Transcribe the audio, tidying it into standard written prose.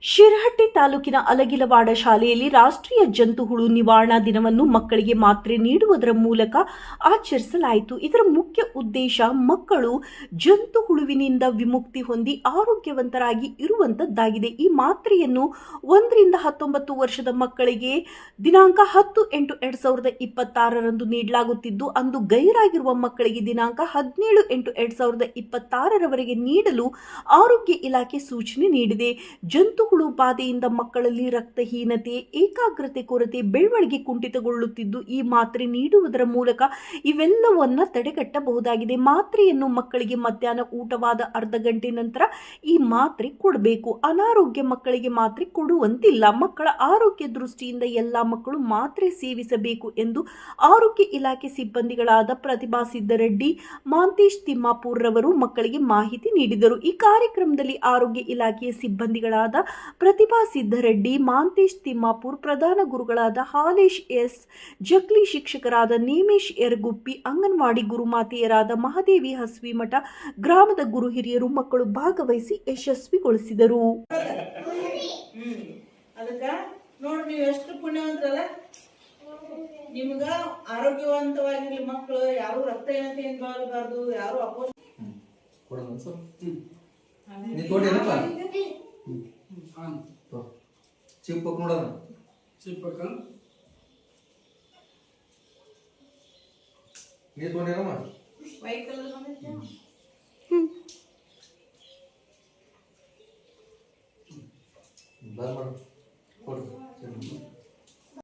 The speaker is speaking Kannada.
ಶಿರಹಟ್ಟಿ ತಾಲೂಕಿನ ಅಲಗಿಲವಾಡ ಶಾಲೆಯಲ್ಲಿ ರಾಷ್ಟ್ರೀಯ ಜಂತು ಹುಳು ನಿವಾರಣಾ ದಿನವನ್ನು ಮಕ್ಕಳಿಗೆ ಮಾತ್ರೆ ನೀಡುವುದರ ಮೂಲಕ ಆಚರಿಸಲಾಯಿತು. ಇದರ ಮುಖ್ಯ ಉದ್ದೇಶ ಮಕ್ಕಳು ಜಂತು ಹುಳುವಿನಿಂದ ವಿಮುಕ್ತಿ ಹೊಂದಿ ಆರೋಗ್ಯವಂತರಾಗಿ ಇರುವಂತದ್ದಾಗಿದೆ. ಈ ಮಾತ್ರೆಯನ್ನು 1 ರಿಂದ 19 ವರ್ಷದ ಮಕ್ಕಳಿಗೆ ದಿನಾಂಕ 10/8/2026 ನೀಡಲಾಗುತ್ತಿದ್ದು, ಅಂದು ಗೈರಾಗಿರುವ ಮಕ್ಕಳಿಗೆ ದಿನಾಂಕ 17/8/2026 ನೀಡಲು ಆರೋಗ್ಯ ಇಲಾಖೆ ಸೂಚನೆ ನೀಡಿದೆ. ಜಂತು ಹುಳು ಬಾಧೆಯಿಂದ ಮಕ್ಕಳಲ್ಲಿ ರಕ್ತಹೀನತೆ, ಏಕಾಗ್ರತೆ ಕೊರತೆ, ಬೆಳವಣಿಗೆ ಕುಂಠಿತಗೊಳ್ಳುತ್ತಿದ್ದು, ಈ ಮಾತ್ರೆ ನೀಡುವುದರ ಮೂಲಕ ಇವೆಲ್ಲವನ್ನ ತಡೆಗಟ್ಟಬಹುದಾಗಿದೆ. ಮಾತ್ರೆಯನ್ನು ಮಕ್ಕಳಿಗೆ ಮಧ್ಯಾಹ್ನ ಊಟವಾದ ಅರ್ಧ ಗಂಟೆ ನಂತರ ಈ ಮಾತ್ರೆ ಕೊಡಬೇಕು. ಅನಾರೋಗ್ಯ ಮಕ್ಕಳಿಗೆ ಮಾತ್ರೆ ಕೊಡುವಂತಿಲ್ಲ. ಮಕ್ಕಳ ಆರೋಗ್ಯ ದೃಷ್ಟಿಯಿಂದ ಎಲ್ಲಾ ಮಕ್ಕಳು ಮಾತ್ರೆ ಸೇವಿಸಬೇಕು ಎಂದು ಆರೋಗ್ಯ ಇಲಾಖೆ ಸಿಬ್ಬಂದಿಗಳಾದ ಪ್ರತಿಭಾ ಸಿದ್ದರೆಡ್ಡಿ, ಮಾಂತೇಶ್ ತಿಮ್ಮಾಪುರ್ ರವರು ಮಕ್ಕಳಿಗೆ ಮಾಹಿತಿ ನೀಡಿದರು. ಈ ಕಾರ್ಯಕ್ರಮದಲ್ಲಿ ಆರೋಗ್ಯ ಇಲಾಖೆಯ ಸಿಬ್ಬಂದಿಗಳಾದ ಪ್ರತಿಭಾ ಸಿದ್ದರೆಡ್ಡಿ, ಮಾಂತೇಶ್ ತಿಮ್ಮಾಪುರ್, ಪ್ರಧಾನ ಗುರುಗಳಾದ ಹಾಲೇಶ್ ಎಸ್ ಜಕ್ಲಿ, ಶಿಕ್ಷಕರಾದ ನೇಮೇಶ್ ಯರಗುಪ್ಪಿ, ಅಂಗನವಾಡಿ ಗುರುಮಾತೆಯರಾದ ಮಹಾದೇವಿ ಹಸ್ವಿಮಠ, ಗ್ರಾಮದ ಗುರು ಹಿರಿಯರು ಮಕ್ಕಳು ಭಾಗವಹಿಸಿ ಯಶಸ್ವಿಗೊಳಿಸಿದರು. ನೋಡಿ, ನೀವು ಎಷ್ಟು ಪುಣ್ಯವಂತರಲ್ಲ. ನಿಮ್ಗ ಆರೋಗ್ಯವಂತವಾಗಿರ್ಲಿ ಮಕ್ಕಳು, ಯಾರು ರಕ್ತಹೀನತೆಯಿಂದ ಬಾಳಬಾರ್ದು, ಯಾರು ಚಿಪ್ಪಕ್ ನೋಡೋಣ. ಚಿಪ್ಪಕ್ಕ ನೀರು ತೊಗೊಂಡಿರಮ್ಮ. ವೈಟ್ ಕಲರ್ ಬಂದ್ ಮಾಡು.